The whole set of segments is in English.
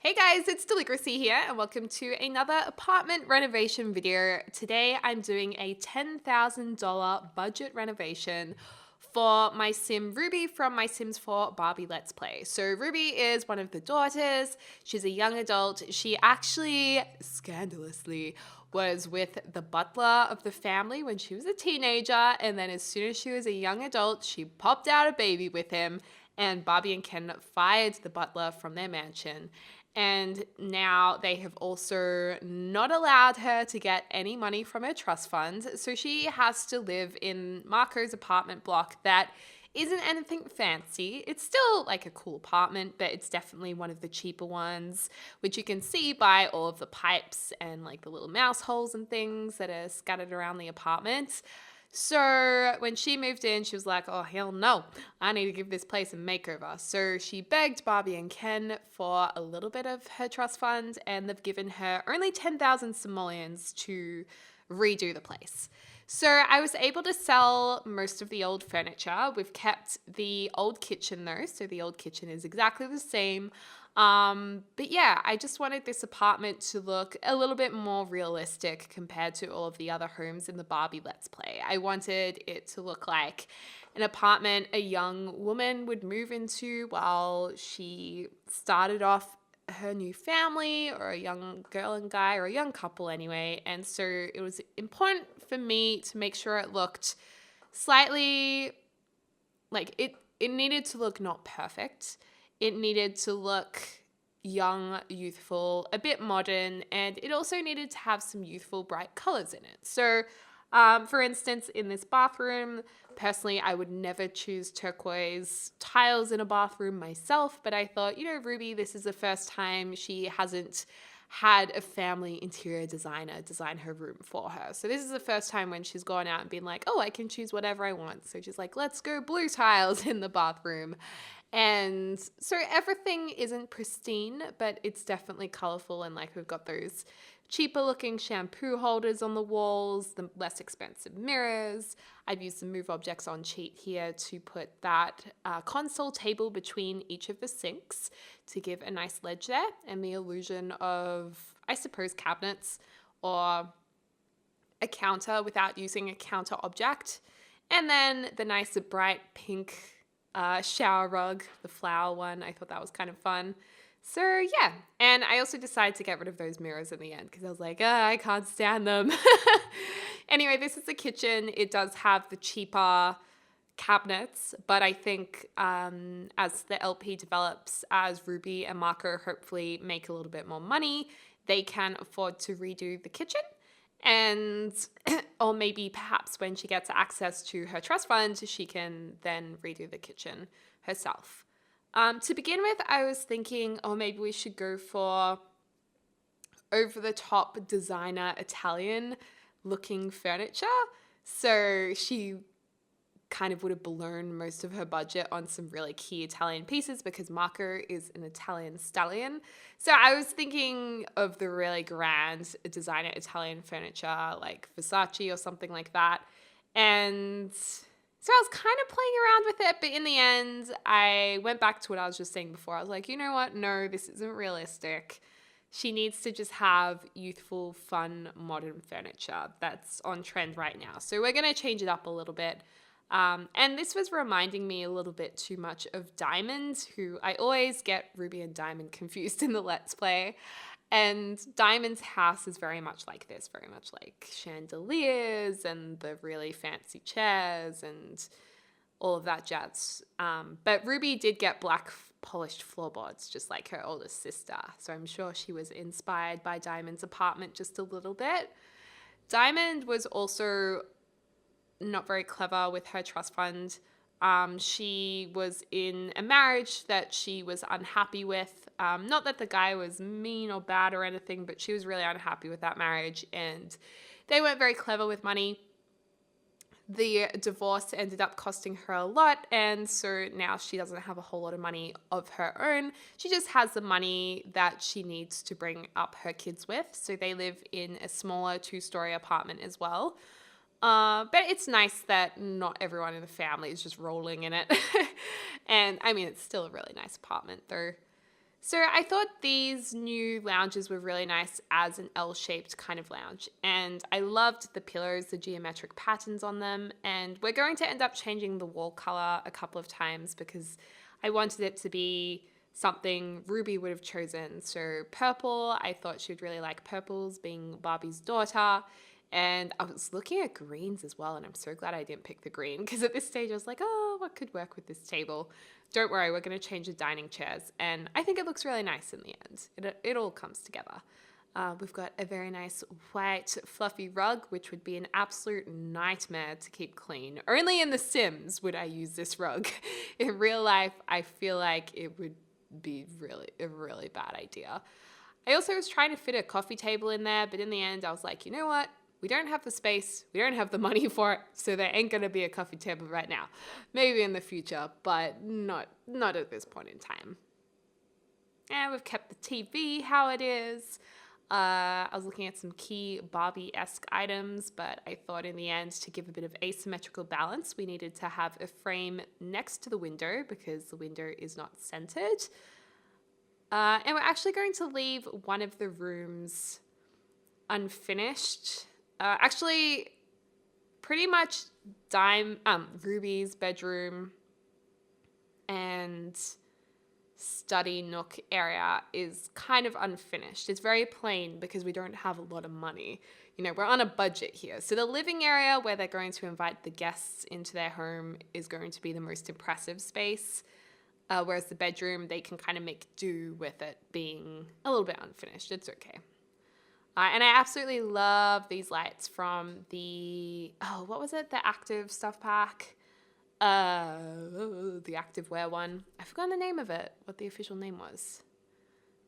Hey guys, it's Deligracy here and welcome to another apartment renovation video. Today I'm doing a $10,000 budget renovation for my sim Ruby from my Sims 4 Barbie Let's Play. So Ruby is one of the daughters. She's a young adult. She actually, scandalously, was with the butler of the family when she was a teenager, and then as soon as she was a young adult, she popped out a baby with him, and Barbie and Ken fired the butler from their mansion. And now they have also not allowed her to get any money from her trust fund. So she has to live in Marco's apartment block that isn't anything fancy. It's still like a cool apartment, but it's definitely one of the cheaper ones, which you can see by all of the pipes and like the little mouse holes and things that are scattered around the apartment. So when she moved in, she was like, oh, hell no, I need to give this place a makeover. So she begged Barbie and Ken for a little bit of her trust fund, and they've given her only 10,000 simoleons to redo the place. So I was able to sell most of the old furniture. We've kept the old kitchen though, so the old kitchen is exactly the same. But yeah, I just wanted this apartment to look a little bit more realistic compared to all of the other homes in the Barbie Let's Play. I wanted it to look like an apartment a young woman would move into while she started off her new family, or a young girl and guy, or a young couple anyway. And so it was important for me to make sure it looked slightly like it needed to look not perfect. It needed to look young, youthful, a bit modern, and it also needed to have some youthful, bright colors in it. So, for instance, in this bathroom, personally, I would never choose turquoise tiles in a bathroom myself, but I thought, Ruby, this is the first time she hasn't had a family interior designer design her room for her. So this is the first time when she's gone out and been like, oh, I can choose whatever I want. So she's like, let's go blue tiles in the bathroom. And so everything isn't pristine, but it's definitely colorful, and like we've got those cheaper looking shampoo holders on the walls, the less expensive mirrors. I've used some Move Objects on Cheat here to put that console table between each of the sinks to give a nice ledge there and the illusion of, I suppose, cabinets or a counter without using a counter object. And then the nice bright pink shower rug, the flower one. I thought that was kind of fun. So yeah, and I also decided to get rid of those mirrors in the end because I was like, I can't stand them. Anyway, this is the kitchen. It does have the cheaper cabinets, but I think as the LP develops, as Ruby and Marco hopefully make a little bit more money, they can afford to redo the kitchen. And or maybe perhaps when she gets access to her trust fund, she can then redo the kitchen herself. To begin with, I was thinking, maybe we should go for over-the-top designer Italian looking furniture. So she kind of would have blown most of her budget on some really key Italian pieces because Marco is an Italian stallion. So I was thinking of the really grand designer Italian furniture like Versace or something like that. And so I was kind of playing around with it, but in the end, I went back to what I was just saying before. I was like, you know what? No, this isn't realistic. She needs to just have youthful, fun, modern furniture that's on trend right now. So we're going to change it up a little bit. And this was reminding me a little bit too much of Diamond, who I always get Ruby and Diamond confused in the Let's Play. And Diamond's house is very much like this, very much like chandeliers and the really fancy chairs and all of that jazz. But Ruby did get black polished floorboards, just like her older sister. So I'm sure she was inspired by Diamond's apartment just a little bit. Diamond was also not very clever with her trust fund. She was in a marriage that she was unhappy with. Not that the guy was mean or bad or anything, but she was really unhappy with that marriage, and they weren't very clever with money. The divorce ended up costing her a lot, and so now she doesn't have a whole lot of money of her own. She just has the money that she needs to bring up her kids with. So they live in a smaller 2-story apartment as well. But it's nice that not everyone in the family is just rolling in it. And I mean, it's still a really nice apartment though. So I thought these new lounges were really nice as an L-shaped kind of lounge. And I loved the pillows, the geometric patterns on them. And we're going to end up changing the wall color a couple of times because I wanted it to be something Ruby would have chosen. So purple, I thought she'd really like purples, being Barbie's daughter. And I was looking at greens as well, and I'm so glad I didn't pick the green because at this stage I was like, oh, what could work with this table? Don't worry, we're going to change the dining chairs. And I think it looks really nice in the end. It all comes together. We've got a very nice white fluffy rug, which would be an absolute nightmare to keep clean. Only in The Sims would I use this rug. In real life, I feel like it would be a really bad idea. I also was trying to fit a coffee table in there, but in the end I was like, you know what? We don't have the space, we don't have the money for it, so there ain't gonna be a coffee table right now. Maybe in the future, but not at this point in time. And we've kept the TV how it is. I was looking at some key Barbie-esque items, but I thought in the end to give a bit of asymmetrical balance, we needed to have a frame next to the window because the window is not centered. And we're actually going to leave one of the rooms unfinished. Actually, pretty much Ruby's bedroom and study nook area is kind of unfinished. It's very plain because we don't have a lot of money. You know, we're on a budget here. So the living area where they're going to invite the guests into their home is going to be the most impressive space. Whereas the bedroom, they can kind of make do with it being a little bit unfinished. It's okay. And I absolutely love these lights from the, what was it? The Active Stuff Pack. The Active Wear one. I forgot the name of it, what the official name was.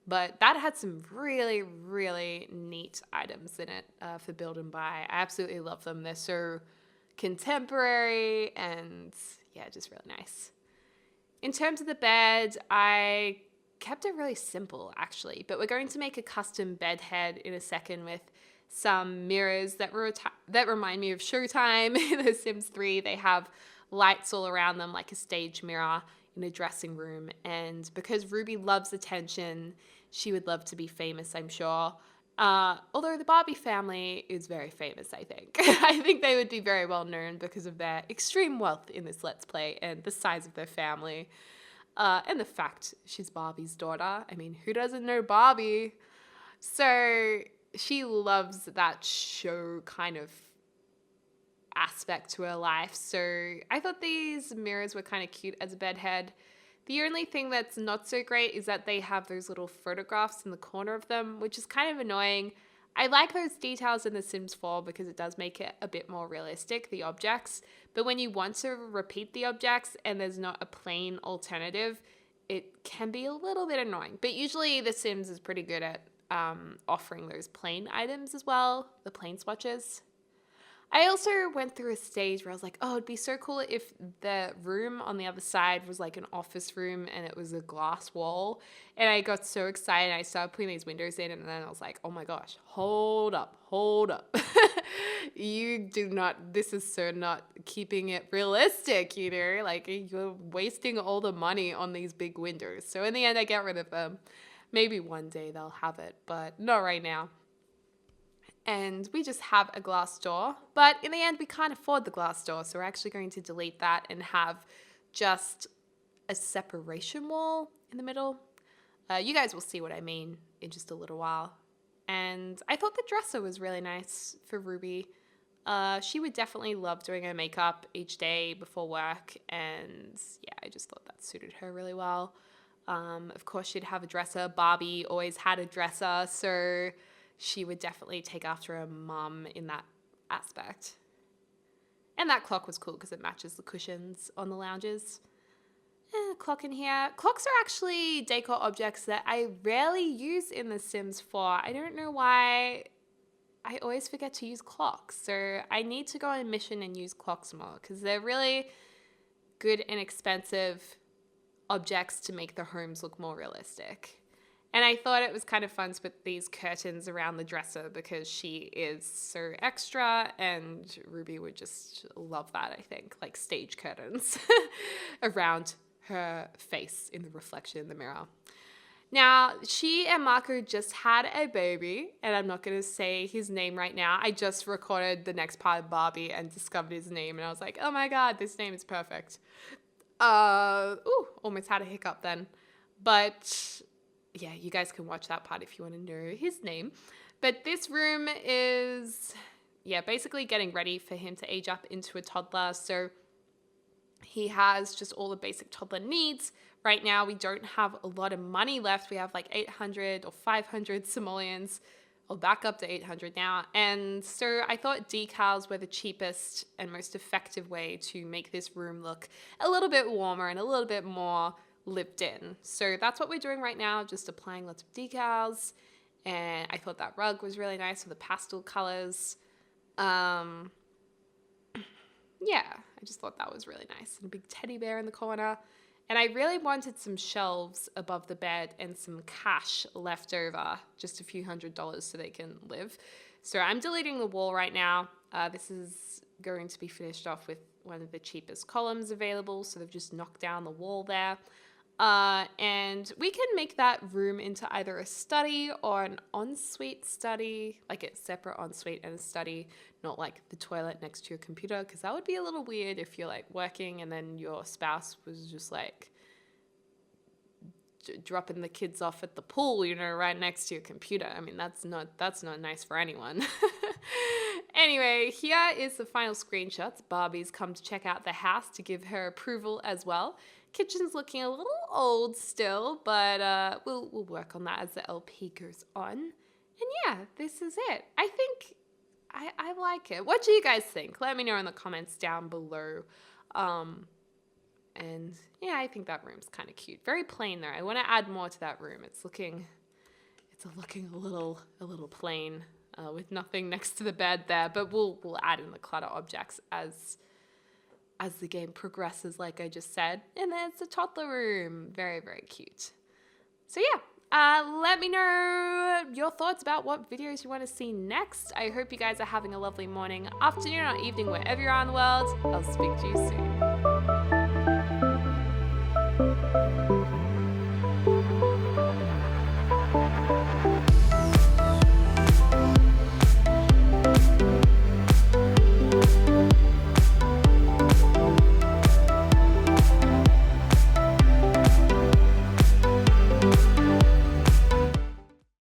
But that had some really, really neat items in it for build and buy. I absolutely love them. They're so contemporary and yeah, just really nice. In terms of the bed, I kept it really simple actually, but we're going to make a custom bed head in a second with some mirrors that remind me of Showtime in The Sims 3. They have lights all around them like a stage mirror in a dressing room, and because Ruby loves attention, she would love to be famous, I'm sure. Although the Barbie family is very famous, I think. I think they would be very well known because of their extreme wealth in this Let's Play and the size of their family. And the fact she's Barbie's daughter. I mean, who doesn't know Barbie? So she loves that show kind of aspect to her life. So I thought these mirrors were kind of cute as a bed head. The only thing that's not so great is that they have those little photographs in the corner of them, which is kind of annoying. I like those details in The Sims 4 because it does make it a bit more realistic, the objects. But when you want to repeat the objects and there's not a plain alternative, it can be a little bit annoying. But usually The Sims is pretty good at offering those plain items as well, the plain swatches. I also went through a stage where I was like, oh, it'd be so cool if the room on the other side was like an office room and it was a glass wall. And I got so excited. I started putting these windows in and then I was like, oh my gosh, hold up. You do not, this is so not keeping it realistic, you know, like you're wasting all the money on these big windows. So in the end, I get rid of them. Maybe one day they'll have it, but not right now. And we just have a glass door, but in the end we can't afford the glass door, so we're actually going to delete that and have just a separation wall in the middle. You guys will see what I mean in just a little while. And I thought the dresser was really nice for Ruby. She would definitely love doing her makeup each day before work, and yeah, I just thought that suited her really well. Of course she'd have a dresser. Barbie always had a dresser, so she would definitely take after her mum in that aspect. And that clock was cool because it matches the cushions on the lounges. Clock in here. Clocks are actually decor objects that I rarely use in The Sims 4. I don't know why I always forget to use clocks. So I need to go on a mission and use clocks more because they're really good and expensive objects to make the homes look more realistic. And I thought it was kind of fun to put these curtains around the dresser because she is so extra and Ruby would just love that, I think, like stage curtains around her face in the reflection in the mirror. Now, she and Marco just had a baby, and I'm not going to say his name right now. I just recorded the next part of Barbie and discovered his name, and I was like, oh my God, this name is perfect. Ooh, almost had a hiccup then. But yeah, you guys can watch that part if you want to know his name. But this room is, yeah, basically getting ready for him to age up into a toddler. So he has just all the basic toddler needs. Right now, we don't have a lot of money left. We have like 800 or 500 simoleons. I'll back up to 800 now. And so I thought decals were the cheapest and most effective way to make this room look a little bit warmer and a little bit more lived in. So that's what we're doing right now, just applying lots of decals. And I thought that rug was really nice with the pastel colors. Yeah, I just thought that was really nice. And a big teddy bear in the corner. And I really wanted some shelves above the bed and some cash left over, just a few $100s so they can live. So I'm deleting the wall right now. This is going to be finished off with one of the cheapest columns available. So they've just knocked down the wall there. And we can make that room into either a study or an ensuite study, like a separate ensuite and a study, not like the toilet next to your computer, because that would be a little weird if you're like working and then your spouse was just like dropping the kids off at the pool, you know, right next to your computer. I mean, that's not nice for anyone. Anyway, here is the final screenshots. Barbie's come to check out the house to give her approval as well. Kitchen's looking a little old still, but we'll work on that as the LP goes on. And yeah, this is it. I think I like it. What do you guys think? Let me know in the comments down below. And yeah, I think that room's kind of cute. Very plain though. I want to add more to that room. It's looking a little plain with nothing next to the bed there. But we'll add in the clutter objects as the game progresses, like I just said. And then it's a toddler room. Very, very cute. So yeah, let me know your thoughts about what videos you want to see next. I hope you guys are having a lovely morning, afternoon, or evening, wherever you are in the world. I'll speak to you soon.